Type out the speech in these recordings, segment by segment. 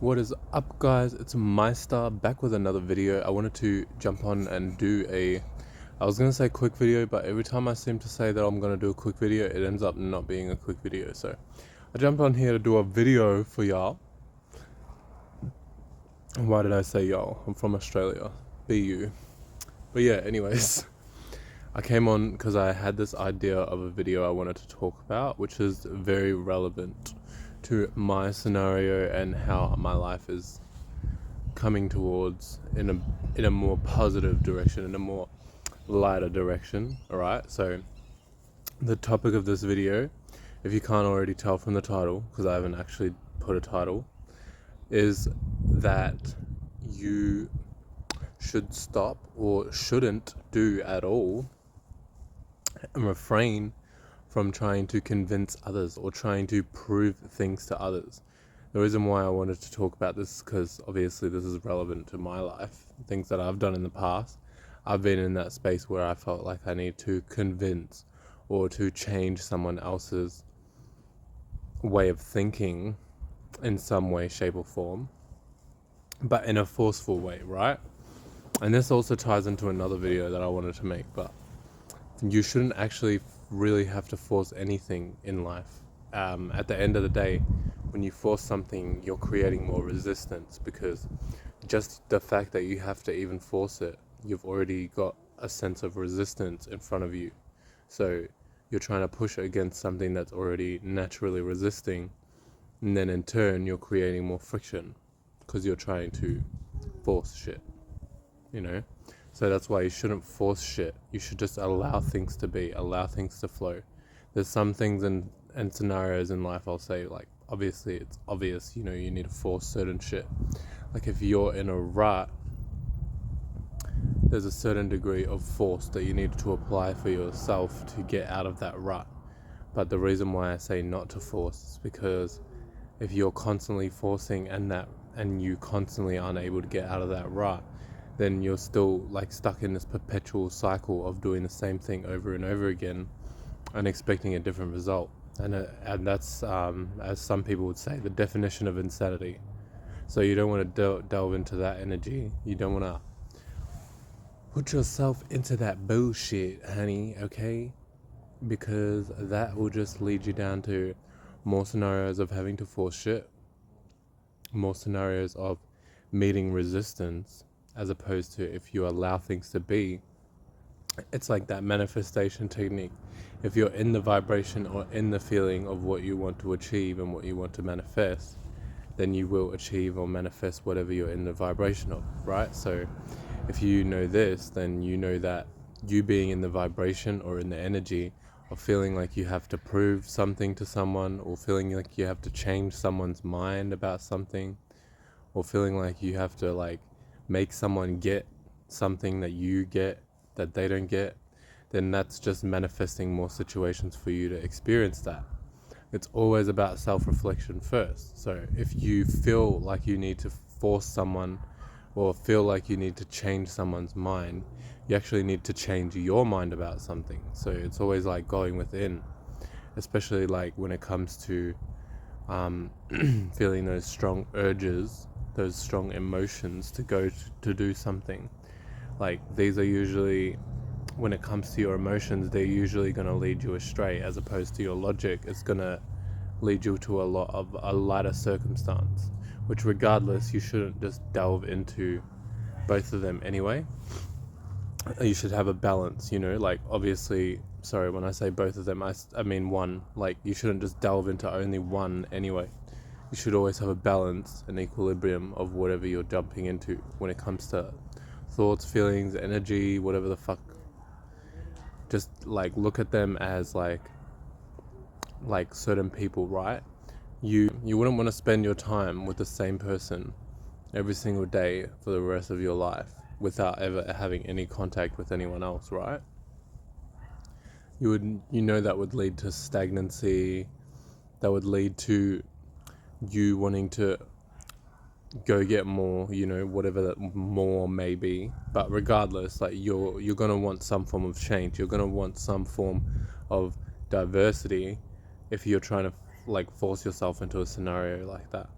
What is up, guys? It's Mystar back with another video. I wanted to jump on and do I was gonna say quick video, but every time I seem to say that I'm gonna do a quick video, it ends up not being a quick video. So I jumped on here to do a video for y'all. Why did I say y'all? I'm from Australia. Be you. But yeah, anyways, I came on because I had this idea of a video I wanted to talk about, which is very relevant to my scenario and how my life is coming towards in a more positive direction, in a more lighter direction. All right, so the topic of this video, if you can't already tell from the title, because I haven't actually put a title, is that you should stop or shouldn't do at all and refrain from trying to convince others or trying to prove things to others. The reason why I wanted to talk about this is because obviously this is relevant to my life, things that I've done in the past. I've been in that space where I felt like I need to convince or to change someone else's way of thinking in some way, shape, or form, but in a forceful way, right? And this also ties into another video that I wanted to make, but you shouldn't actually really have to force anything in life. At the end of the day, when you force something, you're creating more resistance, because just the fact that you have to even force it, you've already got a sense of resistance in front of you. So you're trying to push against something that's already naturally resisting, and then in turn you're creating more friction because you're trying to force shit, you know? So that's why you shouldn't force shit. You should just allow things to be, allow things to flow. There's some things and scenarios in life I'll say, like, obviously it's obvious, you need to force certain shit. Like if you're in a rut, there's a certain degree of force that you need to apply for yourself to get out of that rut. But the reason why I say not to force is because if you're constantly forcing and you constantly aren't able to get out of that rut, then you're still like stuck in this perpetual cycle of doing the same thing over and over again and expecting a different result. And that's, as some people would say, the definition of insanity. So you don't want to delve into that energy. You don't want to put yourself into that bullshit, honey, okay? Because that will just lead you down to more scenarios of having to force shit, more scenarios of meeting resistance, as opposed to if you allow things to be. It's like that manifestation technique. If you're in the vibration or in the feeling of what you want to achieve and what you want to manifest, then you will achieve or manifest whatever you're in the vibration of, right? So if you know this, then you know that you being in the vibration or in the energy of feeling like you have to prove something to someone, or feeling like you have to change someone's mind about something, or feeling like you have to like make someone get something that you get that they don't get, then that's just manifesting more situations for you to experience that. It's always about self-reflection first. So if you feel like you need to force someone or feel like you need to change someone's mind, you actually need to change your mind about something. So it's always like going within, especially like when it comes to feeling those strong urges, those strong emotions to go to do something. Like these are usually, when it comes to your emotions, they're usually going to lead you astray, as opposed to your logic. It's going to lead you to a lot of a lighter circumstance, which regardless, you shouldn't just delve into both of them anyway. You should have a balance, like obviously, sorry, when I say both of them, I mean one. Like you shouldn't just delve into only one anyway. You should always have a balance, an equilibrium of whatever you're jumping into when it comes to thoughts, feelings, energy, whatever the fuck. Just like look at them as like certain people, right? You wouldn't want to spend your time with the same person every single day for the rest of your life without ever having any contact with anyone else, right? That would lead to stagnancy. That would lead to you wanting to go get more, whatever that more may be. But regardless, like you're gonna want some form of change. You're gonna want some form of diversity if you're trying to like force yourself into a scenario like that.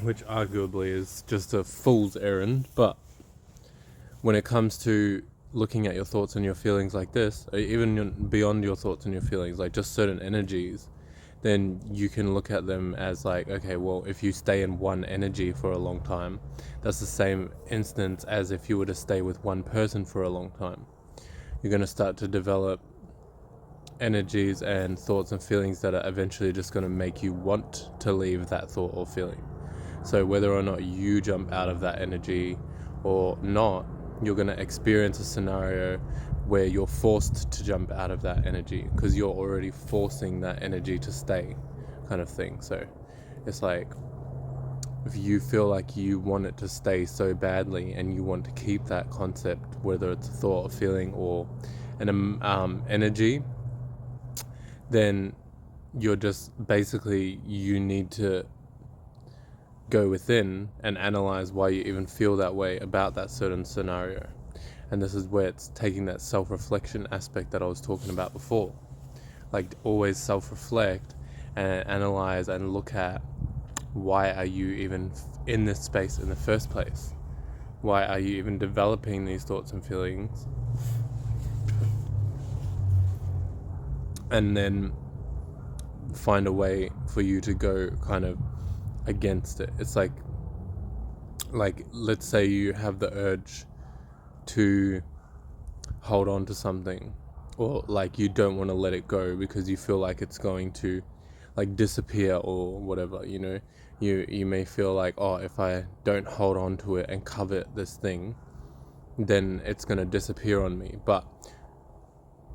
which arguably is just a fool's errand. But when it comes to looking at your thoughts and your feelings like this, or even beyond your thoughts and your feelings, like just certain energies, then you can look at them as like, okay, well, if you stay in one energy for a long time, that's the same instance as if you were to stay with one person for a long time. You're going to start to develop energies and thoughts and feelings that are eventually just going to make you want to leave that thought or feeling. So whether or not you jump out of that energy or not, you're going to experience a scenario where you're forced to jump out of that energy because you're already forcing that energy to stay, kind of thing. So it's like, if you feel like you want it to stay so badly and you want to keep that concept, whether it's a thought or feeling or an energy, then you're just basically, you need to go within and analyze why you even feel that way about that certain scenario. And this is where it's taking that self-reflection aspect that I was talking about before. Like, always self-reflect and analyze and look at, why are you even in this space in the first place? Why are you even developing these thoughts and feelings? And then find a way for you to go kind of against it. It's like let's say you have the urge to hold on to something, or like you don't want to let it go because you feel like it's going to like disappear or whatever, you may feel like, oh, if I don't hold on to it and covet this thing, then it's going to disappear on me. But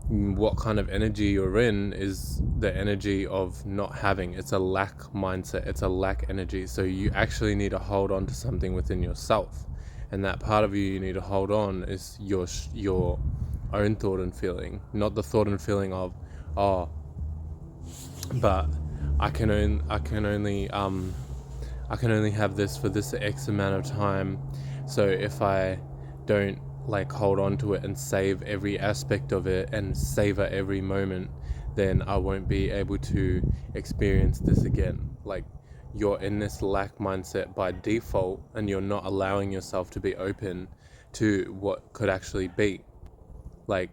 what kind of energy you're in is the energy of not having. It's a lack mindset. It's a lack energy. So you actually need to hold on to something within yourself, and that part of you need to hold on is your own thought and feeling, not the thought and feeling of, oh, but I can only have this for this X amount of time. So if I don't like hold on to it and save every aspect of it and savor every moment, then I won't be able to experience this again. Like, you're in this lack mindset by default, and you're not allowing yourself to be open to what could actually be. Like,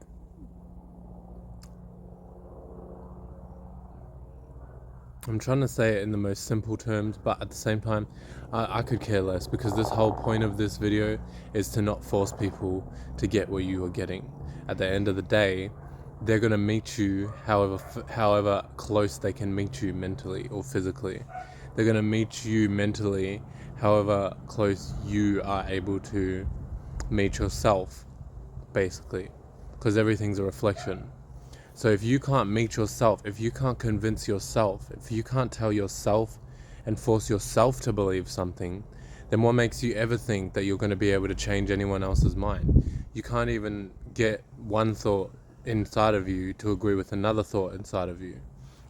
I'm trying to say it in the most simple terms, but at the same time, I could care less, because this whole point of this video is to not force people to get what you are getting. At the end of the day, they're going to meet you however close they can meet you mentally or physically. They're going to meet you mentally however close you are able to meet yourself, basically, because everything's a reflection. So if you can't meet yourself, if you can't convince yourself, if you can't tell yourself and force yourself to believe something, then what makes you ever think that you're going to be able to change anyone else's mind? You can't even get one thought inside of you to agree with another thought inside of you.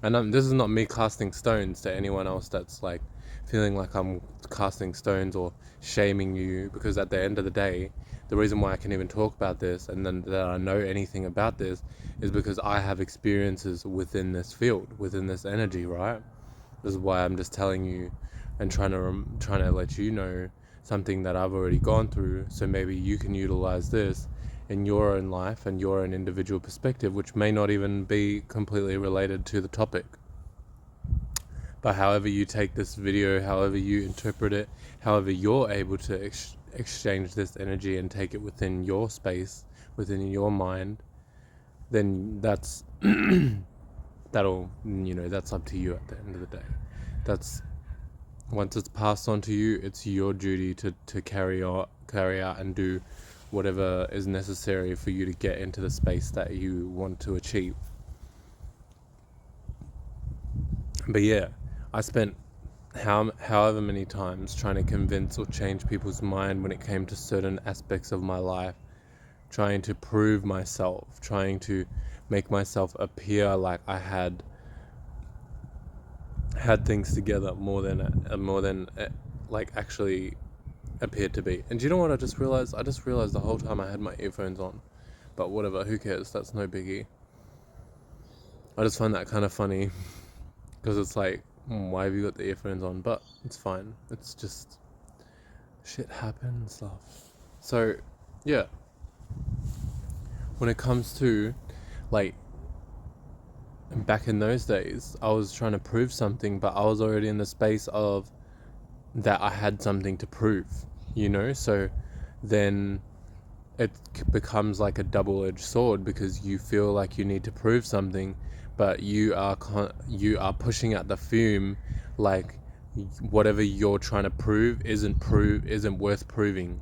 And this is not me casting stones to anyone else that's like feeling like I'm casting stones or shaming you, because at the end of the day, the reason why I can even talk about this and then that I know anything about this is because I have experiences within this field, within this energy, right? This is why I'm just telling you and trying to let you know something that I've already gone through, so maybe you can utilize this in your own life and your own individual perspective, which may not even be completely related to the topic. But however you take this video, however you interpret it, however you're able to exchange this energy and take it within your space, within your mind, then that's that's up to you at the end of the day. That's, once it's passed on to you, it's your duty to carry out and do whatever is necessary for you to get into the space that you want to achieve. But yeah, I spent however many times trying to convince or change people's mind when it came to certain aspects of my life, trying to prove myself, trying to make myself appear like I had things together more than like actually appeared to be. And do you know what I just realized? I just realized the whole time I had my earphones on. But whatever, who cares? That's no biggie. I just find that kind of funny, because it's like, Why have you got the earphones on? But it's fine. It's just shit happens, stuff. So, yeah. When it comes to, like, back in those days, I was trying to prove something, but I was already in the space of that I had something to prove, So then it becomes like a double-edged sword, because you feel like you need to prove something, but you are pushing out the fume, like whatever you're trying to prove isn't worth proving,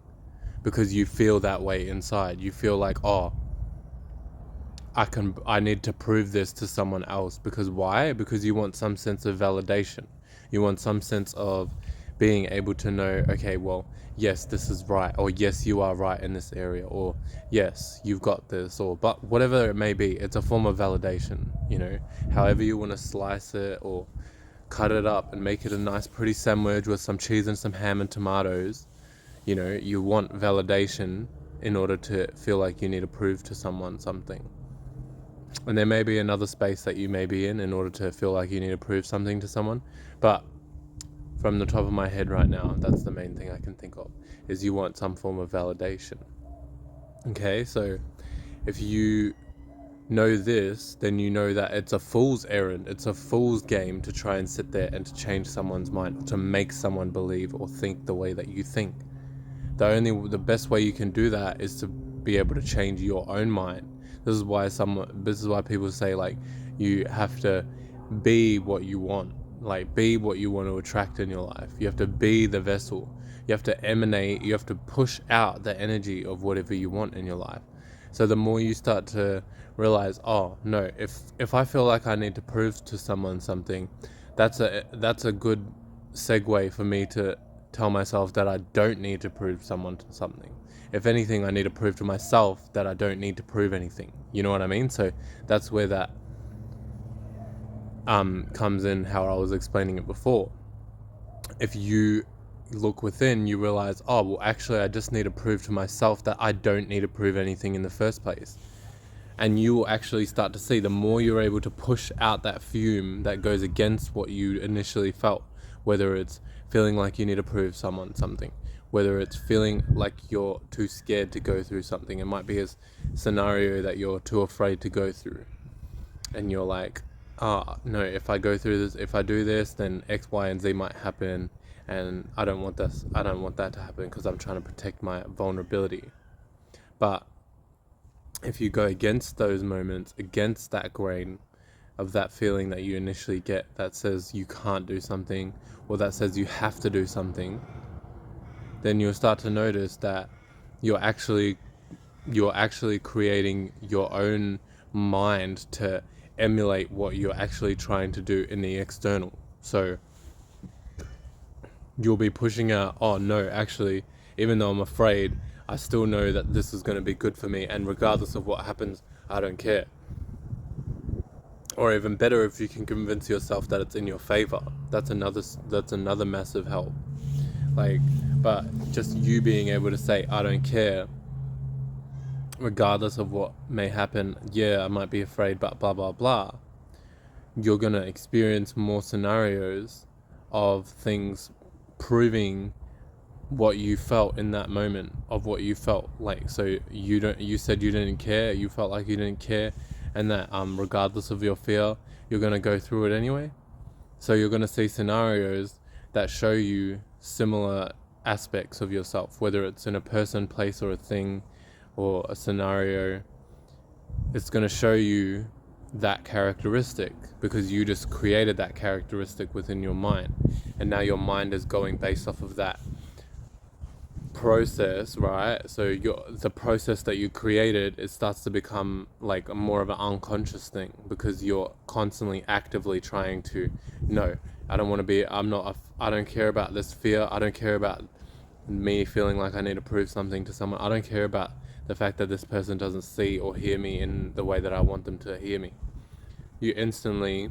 because you feel that way inside. You feel like, oh, I need to prove this to someone else. Because why? Because you want some sense of validation. You want some sense of being able to know, okay, well, yes, this is right, or yes, you are right in this area, or yes, you've got this, or but whatever it may be, it's a form of validation, however you want to slice it or cut it up and make it a nice pretty sandwich with some cheese and some ham and tomatoes. You want validation in order to feel like you need to prove to someone something. And there may be another space that you may be in order to feel like you need to prove something to someone. But from the top of my head right now, that's the main thing I can think of, is you want some form of validation. Okay, so if you know this, then you know that it's a fool's errand. It's a fool's game to try and sit there and to change someone's mind, or to make someone believe or think the way that you think. The best way you can do that is to be able to change your own mind. This is why people say, like, you have to be what you want, like be what you want to attract in your life. You have to be the vessel. You have to emanate, you have to push out the energy of whatever you want in your life. So the more you start to realize, oh no, if I feel like I need to prove to someone something, that's a good segue for me to tell myself that I don't need to prove someone something. If anything, I need to prove to myself that I don't need to prove anything. You know what I mean? So that's where that comes in, how I was explaining it before. If you look within, you realize, oh, well, actually, I just need to prove to myself that I don't need to prove anything in the first place. And you will actually start to see, the more you're able to push out that fume that goes against what you initially felt, whether it's feeling like you need to prove someone something, whether it's feeling like you're too scared to go through something. It might be a scenario that you're too afraid to go through, and you're like, no, if I go through this, if I do this, then X, Y, and Z might happen, and I don't want that to happen, because I'm trying to protect my vulnerability. But if you go against those moments, against that grain of that feeling that you initially get that says you can't do something, or that says you have to do something, then you'll start to notice that you're actually creating your own mind to emulate what you're actually trying to do in the external. So you'll be pushing out, oh no, actually, even though I'm afraid, I still know that this is going to be good for me, and regardless of what happens, I don't care. Or even better, if you can convince yourself that it's in your favor, that's another massive help. Like, but just you being able to say, I don't care, regardless of what may happen. Yeah, I might be afraid, but blah blah blah. You're gonna experience more scenarios of things proving what you felt in that moment, of what you felt like. So you said you didn't care, you felt like you didn't care, and that regardless of your fear, you're gonna go through it anyway. So you're gonna see scenarios that show you similar aspects of yourself, whether it's in a person, place, or a thing, or a scenario. It's going to show you that characteristic, because you just created that characteristic within your mind, and now your mind is going based off of that process, right? So the process that you created, it starts to become like more of an unconscious thing, because you're constantly actively trying to, no, I don't care about this fear. I don't care about me feeling like I need to prove something to someone. I don't care about the fact that this person doesn't see or hear me in the way that I want them to hear me. You instantly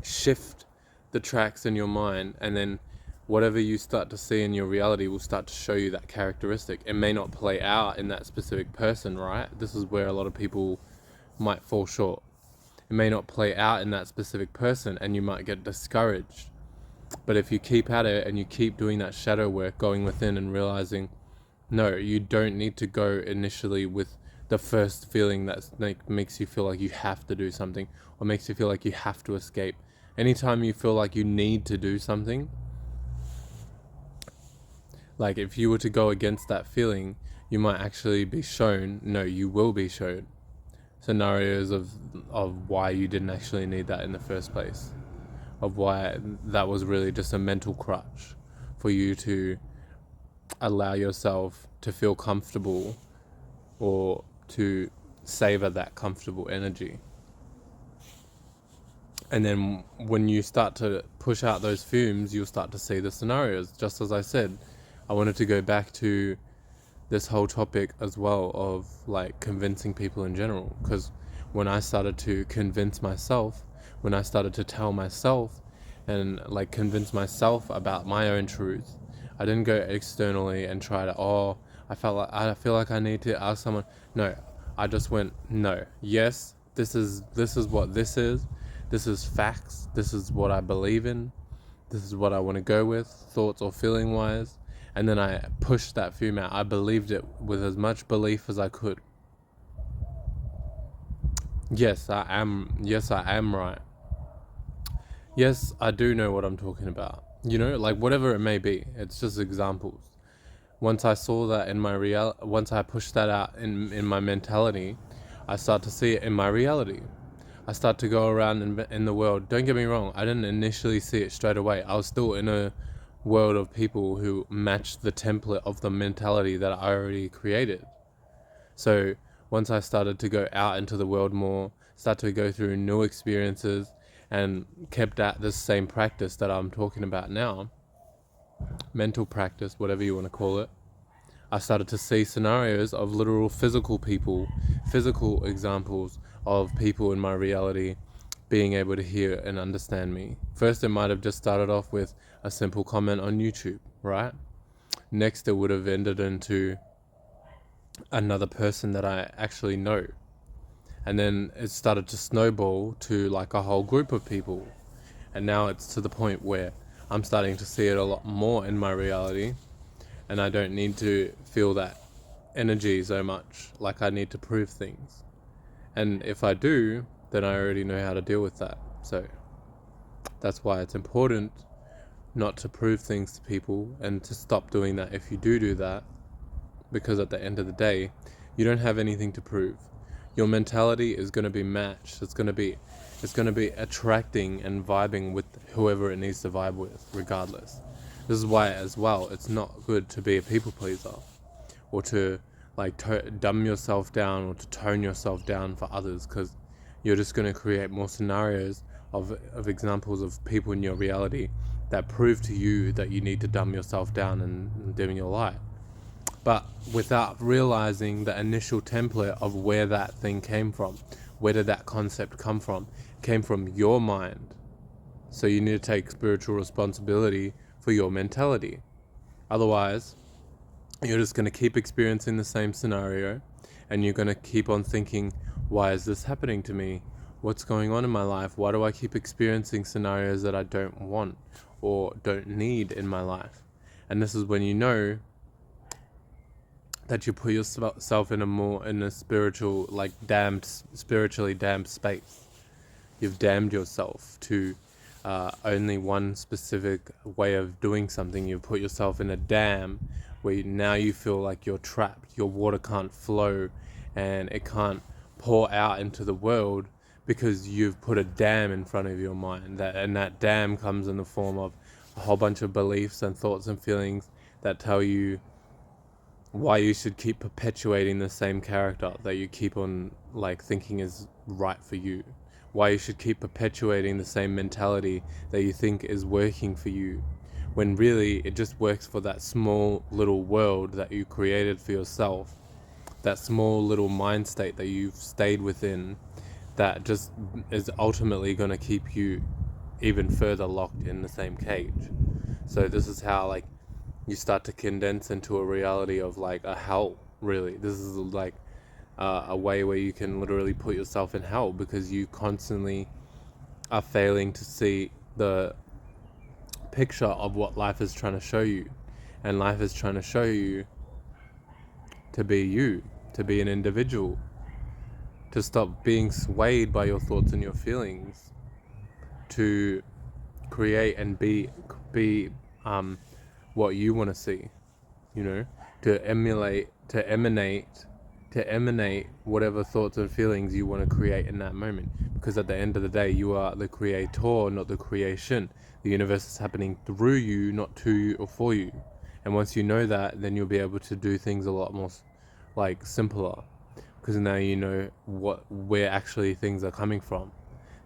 shift the tracks in your mind, and then whatever you start to see in your reality will start to show you that characteristic. It may not play out in that specific person, right? This is where a lot of people might fall short. It may not play out in that specific person, and you might get discouraged. But if you keep at it and you keep doing that shadow work, going within and realizing, no, you don't need to go initially with the first feeling that makes you feel like you have to do something, or makes you feel like you have to escape. Anytime you feel like you need to do something, like if you were to go against that feeling, you might actually be shown, no, you will be shown scenarios of why you didn't actually need that in the first place, of why that was really just a mental crutch for you to allow yourself to feel comfortable, or to savor that comfortable energy. And then when you start to push out those fumes, you'll start to see the scenarios. Just as I said, I wanted to go back to this whole topic as well of like convincing people in general, because when I started to convince myself, when I started to tell myself and like convince myself about my own truth, I didn't go externally and try to, I feel like I need to ask someone. No, I just went, no, yes, this is what this is. This is facts. This is what I believe in. This is what I want to go with, thoughts or feeling wise. And then I pushed that fume out. I believed it with as much belief as I could. Yes, I am right. Yes, I do know what I'm talking about. Like whatever it may be. It's just examples. Once I saw that in my once I pushed that out in my mentality, I start to see it in my reality. I start to go around in the world. Don't get me wrong, I didn't initially see it straight away. I was still in a world of people who matched the template of the mentality that I already created. So once I started to go out into the world more, start to go through new experiences, and kept at this same practice that I'm talking about now, mental practice, whatever you want to call it, I started to see scenarios of literal physical people, physical examples of people in my reality being able to hear and understand me. First, it might have just started off with a simple comment on YouTube, right? Next, it would have ended into another person that I actually know. And then it started to snowball to like a whole group of people. And now it's to the point where I'm starting to see it a lot more in my reality. And I don't need to feel that energy so much, like I need to prove things. And if I do, then I already know how to deal with that. So that's why it's important not to prove things to people, and to stop doing that if you do that, because at the end of the day, you don't have anything to prove. Your mentality is going to be matched. It's going to be attracting and vibing with whoever it needs to vibe with, regardless. This is why, as well, it's not good to be a people pleaser, or to like dumb yourself down, or to tone yourself down for others, because you're just going to create more scenarios of examples of people in your reality that prove to you that you need to dumb yourself down and dim your light. But without realizing the initial template of where that thing came from, where did that concept come from? It came from your mind. So you need to take spiritual responsibility for your mentality. Otherwise, you're just going to keep experiencing the same scenario, and you're going to keep on thinking, why is this happening to me? What's going on in my life? Why do I keep experiencing scenarios that I don't want or don't need in my life? And this is when you know that you put yourself in a spiritual, like spiritually damned space. You've damned yourself to only one specific way of doing something. You've put yourself in a dam where now you feel like you're trapped. Your water can't flow and it can't pour out into the world because you've put a dam in front of your mind. And that dam comes in the form of a whole bunch of beliefs and thoughts and feelings that tell you why you should keep perpetuating the same character that you keep on like thinking is right for you. Why you should keep perpetuating the same mentality that you think is working for you, when really it just works for that small little world that you created for yourself, that small little mind state that you've stayed within, that just is ultimately going to keep you even further locked in the same cage. So this is how like you start to condense into a reality of like a hell, really. This is like a way where you can literally put yourself in hell, because you constantly are failing to see the picture of what life is trying to show you. And life is trying to show you to be you, to be an individual, to stop being swayed by your thoughts and your feelings, to create and be what you want to see, you know, to emanate whatever thoughts and feelings you want to create in that moment. Because at the end of the day, you are the creator, not the creation. The universe is happening through you, not to you or for you. And once you know that, then you'll be able to do things a lot more like simpler, because now you know where actually things are coming from.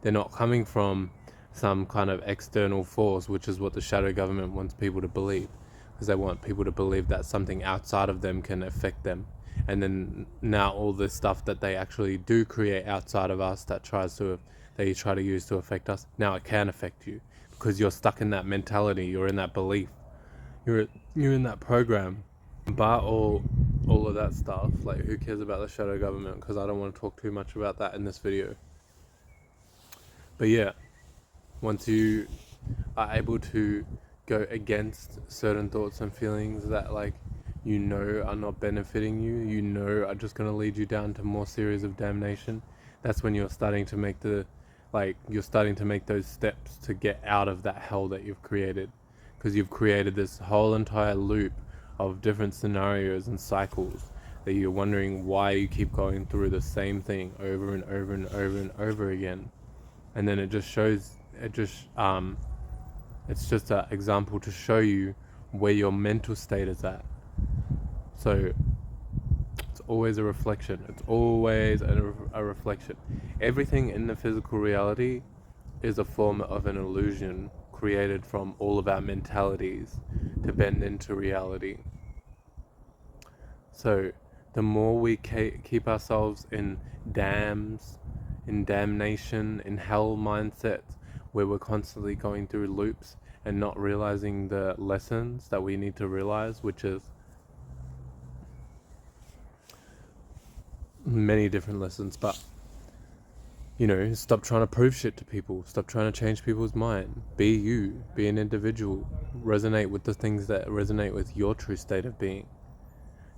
They're not coming from some kind of external force, which is what the shadow government wants people to believe, because they want people to believe that something outside of them can affect them. And then now all this stuff that they actually do create outside of us that they try to use to affect us, now it can affect you, because you're stuck in that mentality, you're in that belief, you're in that program. But all of that stuff, like, who cares about the shadow government? Because I don't want to talk too much about that in this video. But yeah, once you are able to go against certain thoughts and feelings that, like, you know are not benefiting you, you know are just going to lead you down to more series of damnation, that's when you're starting to make those steps to get out of that hell that you've created. Because you've created this whole entire loop of different scenarios and cycles that you're wondering why you keep going through the same thing over and over and over and over again. And then it's just an example to show you where your mental state is at. So it's always a reflection. It's always a reflection. Everything in the physical reality is a form of an illusion created from all of our mentalities to bend into reality. So the more we keep ourselves in dams, in damnation, in hell mindsets, where we're constantly going through loops and not realizing the lessons that we need to realize, which is many different lessons, but, you know, stop trying to prove shit to people. Stop trying to change people's mind. Be you. Be an individual. Resonate with the things that resonate with your true state of being.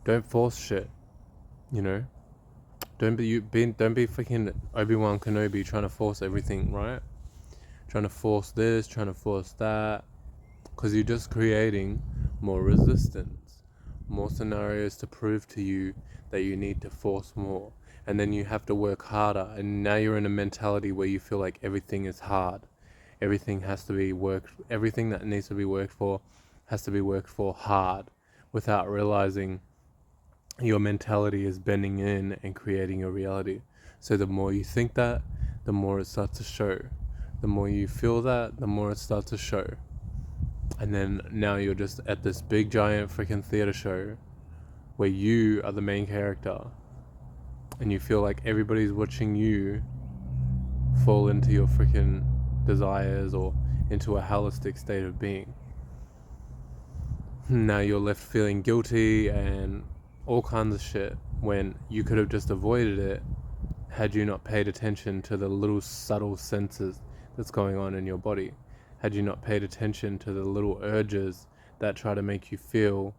Don't force shit, you know? Don't be freaking Obi-Wan Kenobi trying to force everything, right? Trying to force this, trying to force that. Because you're just creating more resistance. More scenarios to prove to you that you need to force more. And then you have to work harder. And now you're in a mentality where you feel like everything is hard. Everything that needs to be worked for has to be worked for hard, without realizing your mentality is bending in and creating your reality. So the more you think that, the more it starts to show. The more you feel that, the more it starts to show. And then now you're just at this big giant freaking theater show where you are the main character, and you feel like everybody's watching you fall into your freaking desires or into a holistic state of being. Now you're left feeling guilty and all kinds of shit, when you could have just avoided it had you not paid attention to the little subtle senses that's going on in your body. Had you not paid attention to the little urges that try to make you feel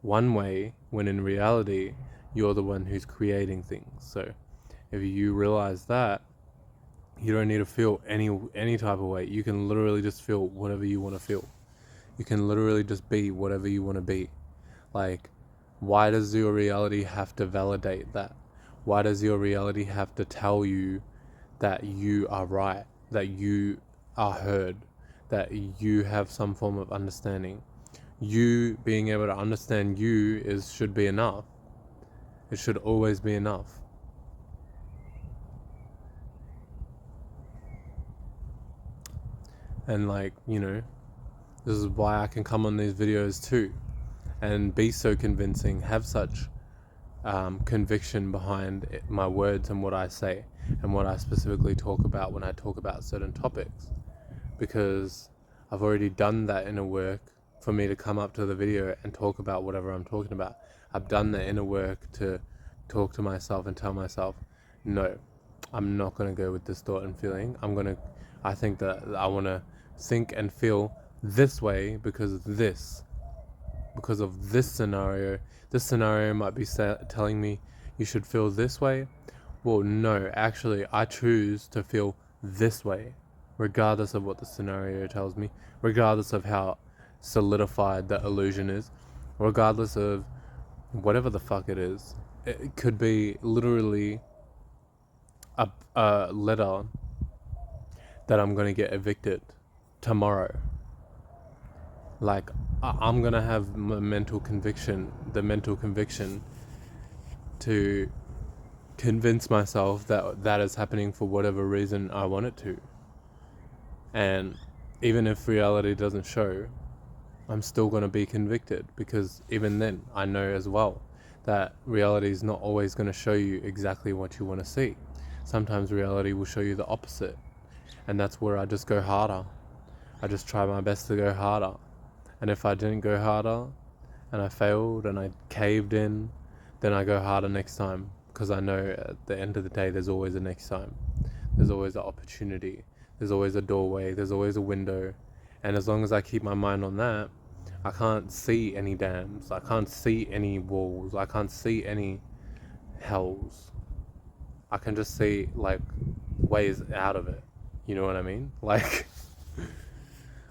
one way, when in reality you're the one who's creating things. So if you realize that, you don't need to feel any type of way. You can literally just feel whatever you want to feel. You can literally just be whatever you want to be. Like, why does your reality have to validate that? Why does your reality have to tell you that you are right, that you are heard, that you have some form of understanding? You being able to understand should be enough. It should always be enough. And, like, you know, this is why I can come on these videos too and be so convincing, have such conviction behind my words and what I say and what I specifically talk about when I talk about certain topics, because I've already done that inner work for me to come up to the video and talk about whatever I'm talking about. I've done the inner work to talk to myself and tell myself, no, I'm not going to go with this thought and feeling. I think that I want to think and feel this way because of this scenario. This scenario might be telling me you should feel this way. Well, no, actually, I choose to feel this way, regardless of what the scenario tells me, regardless of how solidified the illusion is, regardless of whatever the fuck it is. It could be literally a letter that I'm going to get evicted tomorrow. Like, I'm going to have the mental conviction to convince myself that that is happening for whatever reason I want it to. And even if reality doesn't show, I'm still going to be convicted, because even then I know as well that reality is not always going to show you exactly what you want to see. Sometimes reality will show you the opposite, and that's where I just go harder. I just try my best to go harder, and if I didn't go harder and I failed and I caved in, then I go harder next time, because I know at the end of the day there's always a next time. There's always an opportunity, there's always a doorway, there's always a window. And as long as I keep my mind on that, I can't see any dams, I can't see any walls, I can't see any hells. I can just see like ways out of it. You know what I mean? Like,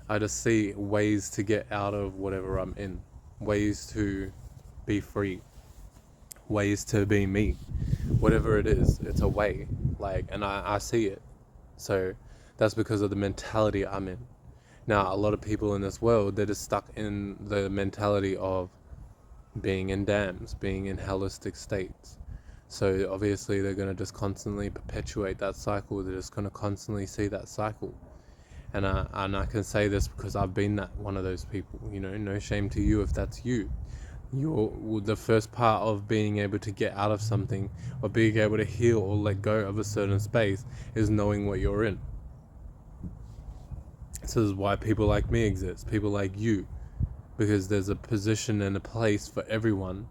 I just see ways to get out of whatever I'm in, ways to be free, ways to be me. Whatever it is, it's a way. Like, and I see it. So that's because of the mentality I'm in. Now, a lot of people in this world, they're just stuck in the mentality of being in dams, being in hellistic states. So obviously they're going to just constantly perpetuate that cycle. They're just going to constantly see that cycle. And I can say this because I've been that one of those people. You know, no shame to you if that's you. The first part of being able to get out of something, or being able to heal or let go of a certain space, is knowing what you're in. This is why people like me exist, people like you, because there's a position and a place for everyone.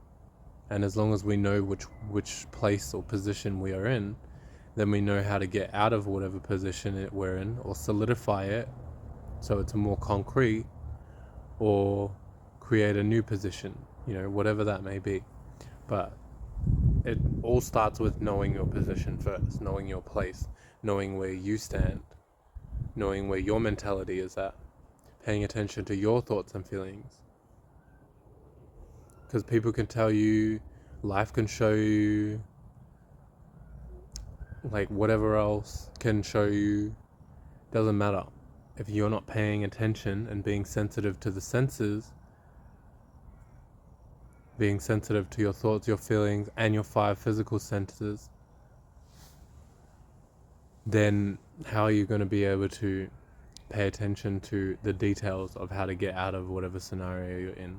And as long as we know which place or position we are in, then we know how to get out of whatever position we're in, or solidify it so it's more concrete, or create a new position, you know, whatever that may be. But it all starts with knowing your position first, knowing your place, knowing where you stand, knowing where your mentality is at, paying attention to your thoughts and feelings. Because people can tell you, life can show you, like whatever else can show you, doesn't matter. If you're not paying attention and being sensitive to the senses, being sensitive to your thoughts, your feelings, and your 5 physical senses, then how are you going to be able to pay attention to the details of how to get out of whatever scenario you're in?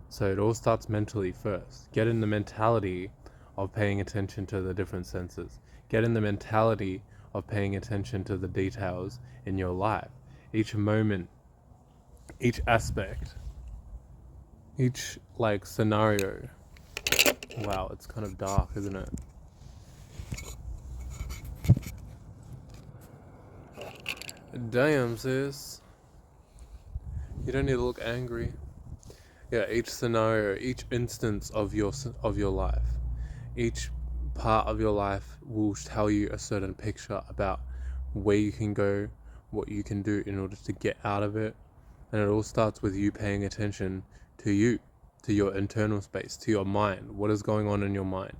So it all starts mentally first. Get in the mentality of paying attention to the different senses. Get in the mentality of paying attention to the details in your life. Each moment, each aspect, each like scenario. Wow, it's kind of dark, isn't it? Damn, sis. You don't need to look angry. Yeah, each scenario, each instance of your life, each part of your life will tell you a certain picture about where you can go, what you can do in order to get out of it. And it all starts with you paying attention to you, to your internal space, to your mind. What is going on in your mind?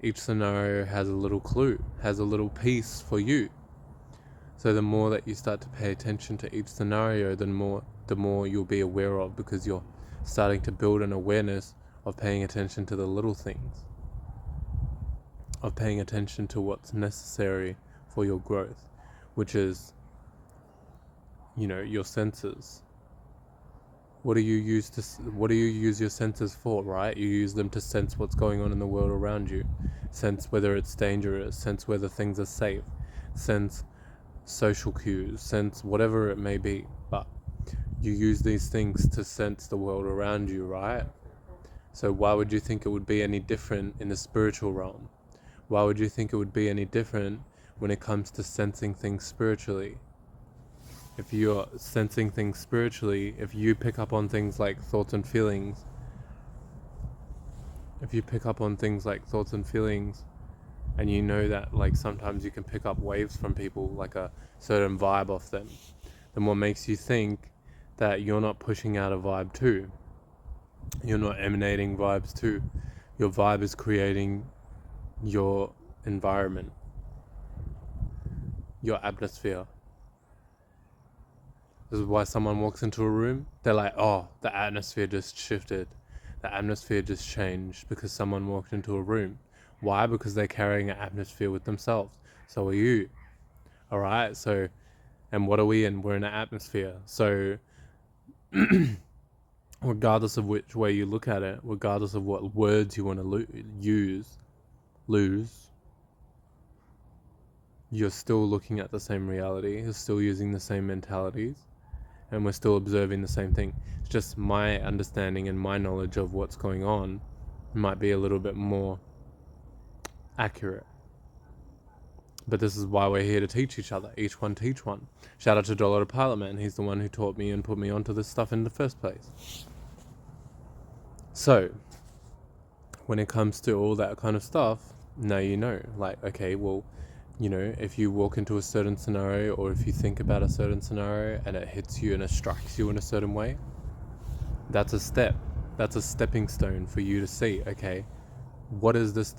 Each scenario has a little clue, has a little piece for you. So the more that you start to pay attention to each scenario, the more you'll be aware of, because you're starting to build an awareness of paying attention to the little things, of paying attention to what's necessary for your growth, which is, you know, your senses. What do you use your senses for, right? You use them to sense what's going on in the world around you, sense whether it's dangerous, sense whether things are safe, sense social cues, sense whatever it may be. But you use these things to sense the world around you, right? So why would you think it would be any different in the spiritual realm? Why would you think it would be any different when it comes to sensing things spiritually? If you're sensing things spiritually, if you pick up on things like thoughts and feelings, and you know that like sometimes you can pick up waves from people, like a certain vibe off them, then what makes you think that you're not pushing out a vibe too? You're not emanating vibes too. Your vibe is creating your environment, your atmosphere. This is why someone walks into a room, they're like, oh, the atmosphere just shifted. The atmosphere just changed because someone walked into a room. Why? Because they're carrying an atmosphere with themselves. So are you. Alright? So, and what are we in? We're in an atmosphere. So, regardless of which way you look at it, regardless of what words you want to lose, you're still looking at the same reality. You're still using the same mentalities. And we're still observing the same thing. It's just my understanding and my knowledge of what's going on might be a little bit more accurate. But this is why we're here to teach each other. Each one teach one. Shout out to Dollar Pilot Man. He's the one who taught me and put me onto this stuff in the first place. So, when it comes to all that kind of stuff, now you know. Like, okay, well, you know, if you walk into a certain scenario, or if you think about a certain scenario and it hits you and it strikes you in a certain way, that's a step. That's a stepping stone for you to see, okay, what is this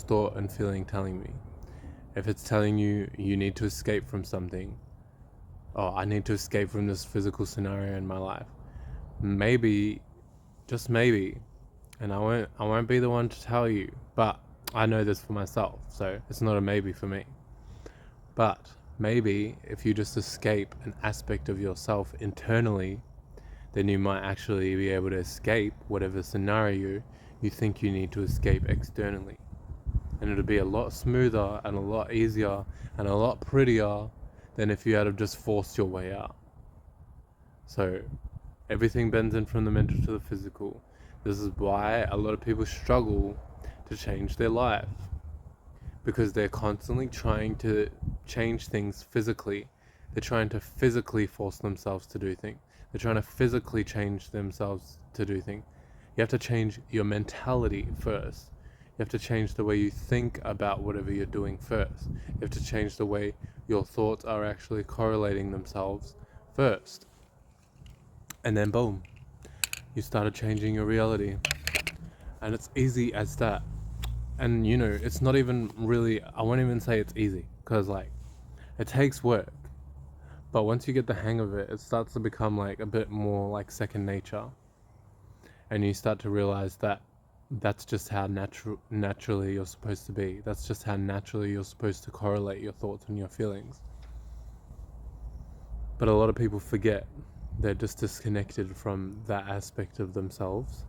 thought and feeling telling me? If it's telling you you need to escape from something, oh, I need to escape from this physical scenario in my life, maybe, just maybe, and I won't be the one to tell you, but I know this for myself, so it's not a maybe for me. But maybe if you just escape an aspect of yourself internally, then you might actually be able to escape whatever scenario you think you need to escape externally. And it'll be a lot smoother and a lot easier and a lot prettier than if you had have just forced your way out. So everything bends in from the mental to the physical. This is why a lot of people struggle to change their life, because they're constantly trying to change things physically. They're trying to physically force themselves to do things. They're trying to physically change themselves to do things. You have to change your mentality first. You have to change the way you think about whatever you're doing first. You have to change the way your thoughts are actually correlating themselves first. And then boom, you started changing your reality. And it's easy as that. And you know, it's not even really, I won't even say it's easy, because like, it takes work. But once you get the hang of it, it starts to become like a bit more like second nature. And you start to realize that that's just how naturally you're supposed to be. That's just how naturally you're supposed to correlate your thoughts and your feelings. But a lot of people forget. They're just disconnected from that aspect of themselves.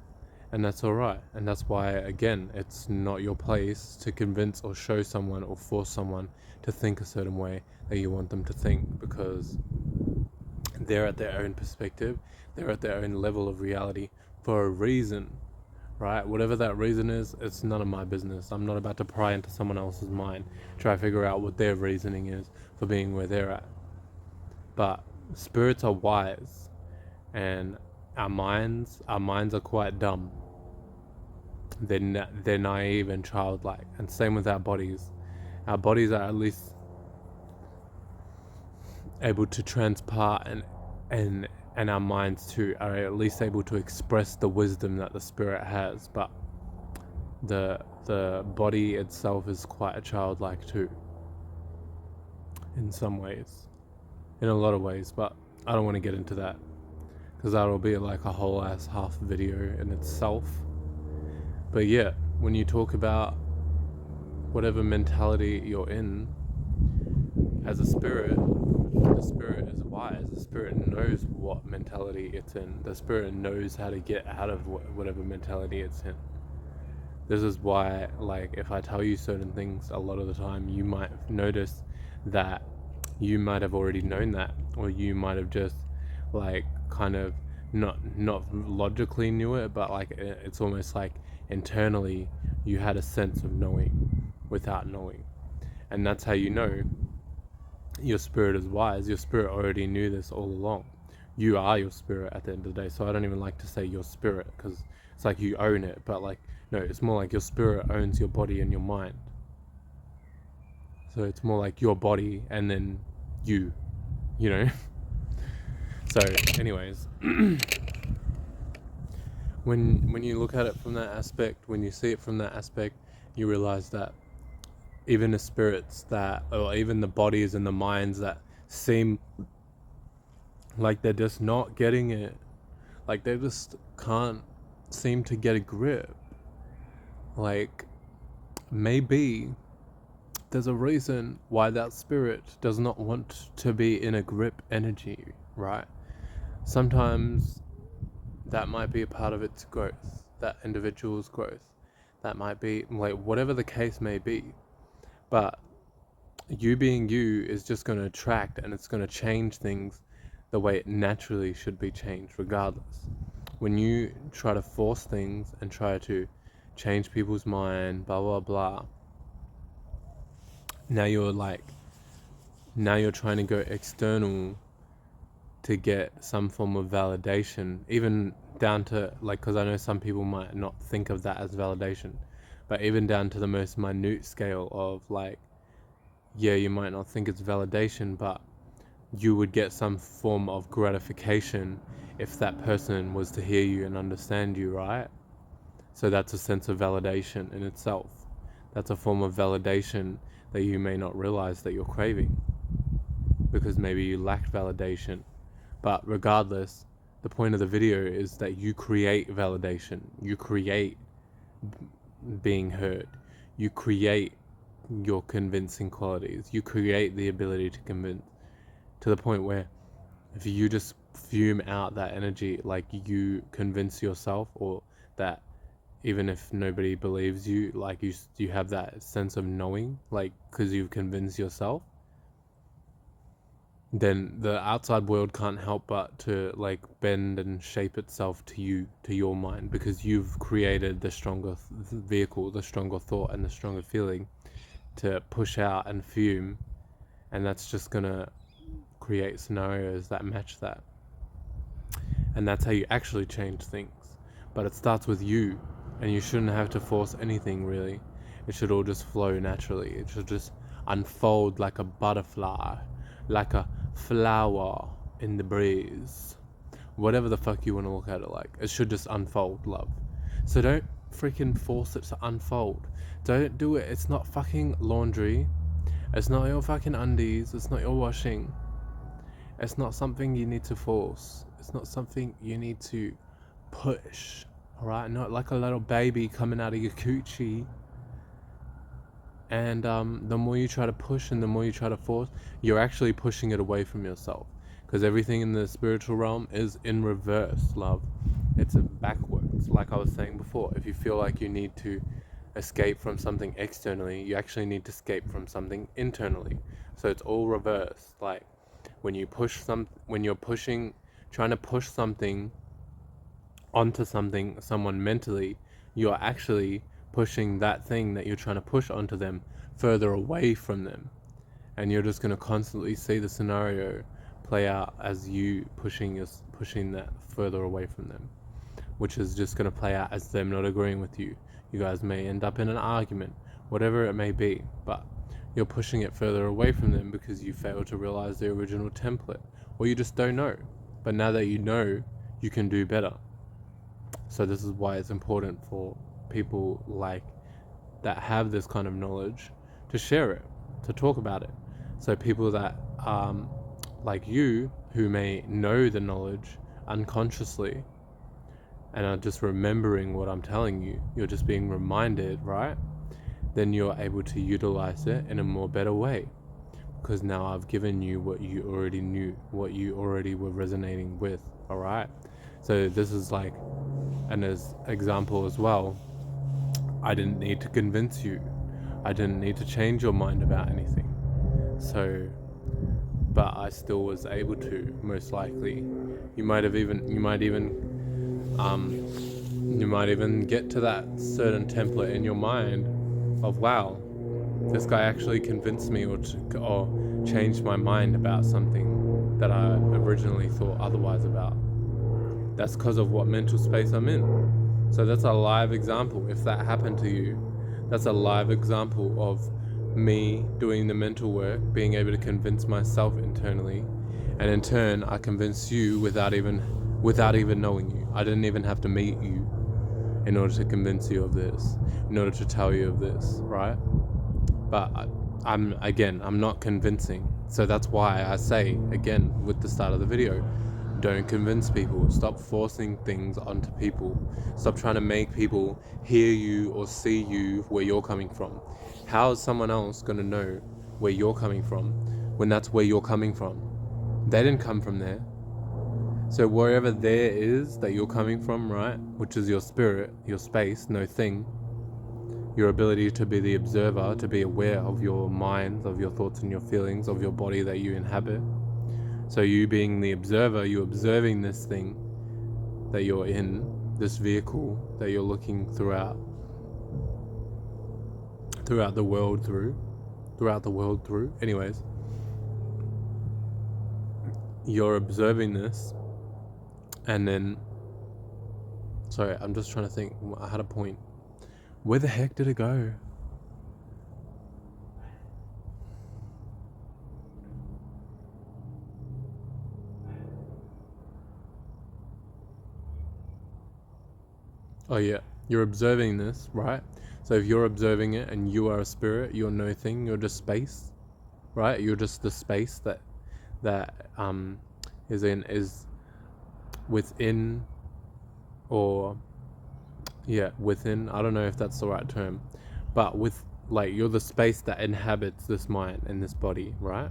And that's alright. And that's why, again, it's not your place to convince or show someone or force someone to think a certain way that you want them to think, because they're at their own perspective, they're at their own level of reality for a reason, right? Whatever that reason is, it's none of my business. I'm not about to pry into someone else's mind, try to figure out what their reasoning is for being where they're at. But spirits are wise, and our minds are quite dumb. They're naive and childlike, and same with our bodies. Our bodies are at least able to transpart, and our minds too are at least able to express the wisdom that the spirit has. But the body itself is quite childlike too, in some ways, in a lot of ways. But I don't want to get into that, because that'll be like a whole ass half video in itself. But yeah, when you talk about whatever mentality you're in, as a spirit, the spirit is wise. The spirit knows what mentality it's in. The spirit knows how to get out of whatever mentality it's in. This is why, like, if I tell you certain things, a lot of the time you might notice that you might have already known that, or you might have just, like, kind of not logically knew it, but like it's almost like internally you had a sense of knowing without knowing. And that's how you know your spirit is wise. Your spirit already knew this all along. You are your spirit at the end of the day. So I don't even like to say your spirit, because it's like you own it, but like, no, it's more like your spirit owns your body and your mind. So it's more like your body and then you know. So anyways, when you look at it from that aspect, when you see it from that aspect, you realize that even the spirits that, or even the bodies and the minds that seem like they're just not getting it, like they just can't seem to get a grip, like maybe there's a reason why that spirit does not want to be in a grip energy, right? Sometimes that might be a part of its growth, that individual's growth. That might be, like, whatever the case may be. But you being you is just going to attract, and it's going to change things the way it naturally should be changed, regardless. When you try to force things and try to change people's mind, blah, blah, blah, now you're trying to go external to get some form of validation, even down to, like, because I know some people might not think of that as validation, but even down to the most minute scale of, like, yeah, you might not think it's validation, but you would get some form of gratification if that person was to hear you and understand you, right? So that's a sense of validation in itself. That's a form of validation that you may not realize that you're craving, because maybe you lacked validation. But regardless, the point of the video is that you create validation. You create being heard. You create your convincing qualities. You create the ability to convince, to the point where if you just fume out that energy, like you convince yourself, or that even if nobody believes you, like you have that sense of knowing, like, because you've convinced yourself, then the outside world can't help but to, like, bend and shape itself to you, to your mind, because you've created the stronger vehicle, the stronger thought, and the stronger feeling to push out and fume, and that's just gonna create scenarios that match that. And that's how you actually change things. But it starts with you, and you shouldn't have to force anything, really. It should all just flow naturally. It should just unfold like a butterfly, like a flower in the breeze. Whatever the fuck you want to look at it like. It should just unfold, love. So don't freaking force it to unfold. Don't do it. It's not fucking laundry. It's not your fucking undies. It's not your washing. It's not something you need to force. It's not something you need to push. Alright? Not like a little baby coming out of your coochie. And the more you try to push and the more you try to force, you're actually pushing it away from yourself. Because everything in the spiritual realm is in reverse, love. It's backwards. Like I was saying before, if you feel like you need to escape from something externally, you actually need to escape from something internally. So it's all reversed. Like when you're trying to push something onto someone mentally, you're actually pushing that thing that you're trying to push onto them further away from them. And you're just going to constantly see the scenario play out as you pushing that further away from them, which is just going to play out as them not agreeing with you. You guys may end up in an argument, whatever it may be, but you're pushing it further away from them because you failed to realize the original template, or you just don't know. But now that you know, you can do better. So this is why it's important for people like that have this kind of knowledge to share it, to talk about it. So people that like you, who may know the knowledge unconsciously and are just remembering what I'm telling you, you're just being reminded, right? Then you're able to utilize it in a more better way, because now I've given you what you already knew, what you already were resonating with. All right, so this is like an example as well. I didn't need to convince you. I didn't need to change your mind about anything. So, but I still was able to, most likely, You might even get to that certain template in your mind of, wow, this guy actually convinced me or changed my mind about something that I originally thought otherwise about. That's because of what mental space I'm in. So that's a live example. If that happened to you, that's a live example of me doing the mental work, being able to convince myself internally, and in turn I convince you without even knowing you. I didn't even have to meet you in order to convince you of this, in order to tell you of this, right? But I'm not convincing. So that's why I say, again, with the start of the video, don't convince people. Stop forcing things onto people. Stop trying to make people hear you or see you where you're coming from. How is someone else going to know where you're coming from when that's where you're coming from? They didn't come from there. So wherever there is that you're coming from, right, which is your spirit, your space, no thing, your ability to be the observer, to be aware of your mind, of your thoughts and your feelings, of your body that you inhabit. So you being the observer, you observing this thing that you're in, this vehicle that you're looking throughout the world through. Anyways, you're observing this, and then, sorry, I'm just trying to think. I had a point. Where the heck did it go? Oh yeah, you're observing this, right? So if you're observing it and you are a spirit, you're no thing, you're just space, right? You're just the space that is within, or yeah, within. I don't know if that's the right term, but you're the space that inhabits this mind and this body, right?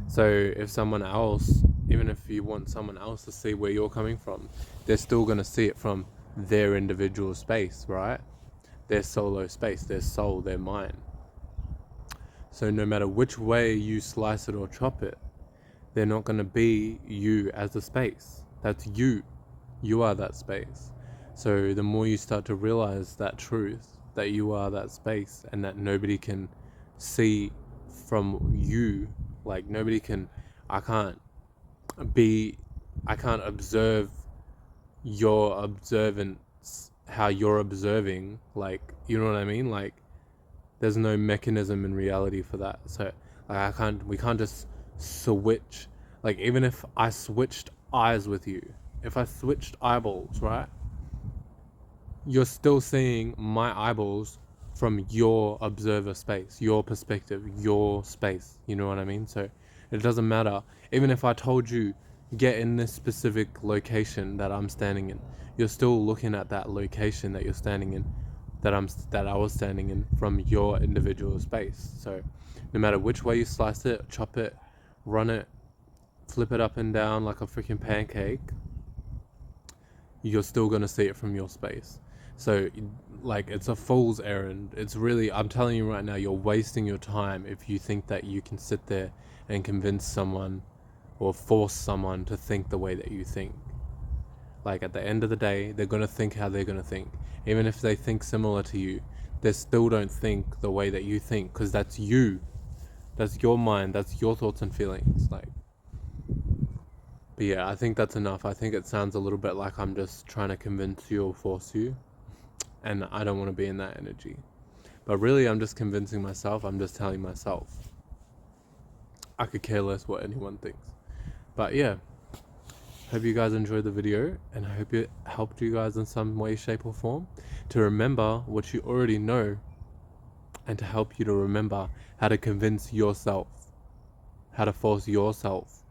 So if someone else, even if you want someone else to see where you're coming from, they're still going to see it from their individual space, right? Their solo space, their soul, their mind. So no matter which way you slice it or chop it, they're not going to be you as a space. That's you. You are that space. So the more you start to realize that truth, that you are that space, and that nobody can see from you, like nobody can, I can't observe your observance, how you're observing, like, you know what I mean? Like, there's no mechanism in reality for that. So like, we can't just switch. Like, even if I switched eyes with you, if I switched eyeballs, right, you're still seeing my eyeballs from your observer space, your perspective, your space, you know what I mean? So it doesn't matter. Even if I told you, get in this specific location that I'm standing in, you're still looking at that location that you're standing in, that I was standing in, from your individual space. So no matter which way you slice it, chop it, run it, flip it up and down like a freaking pancake, you're still going to see it from your space. So like, it's a fool's errand. It's really, I'm telling you right now, you're wasting your time if you think that you can sit there and convince someone or force someone to think the way that you think. Like, at the end of the day, they're going to think how they're going to think. Even if they think similar to you, they still don't think the way that you think, because that's you. That's your mind. That's your thoughts and feelings. Like, but yeah, I think that's enough. I think it sounds a little bit like I'm just trying to convince you or force you, and I don't want to be in that energy. But really, I'm just convincing myself. I'm just telling myself. I could care less what anyone thinks. But yeah, hope you guys enjoyed the video, and I hope it helped you guys in some way, shape, or form to remember what you already know, and to help you to remember how to convince yourself, how to force yourself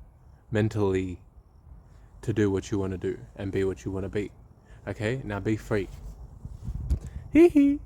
mentally to do what you want to do and be what you want to be. Okay, now be free. Hee hee.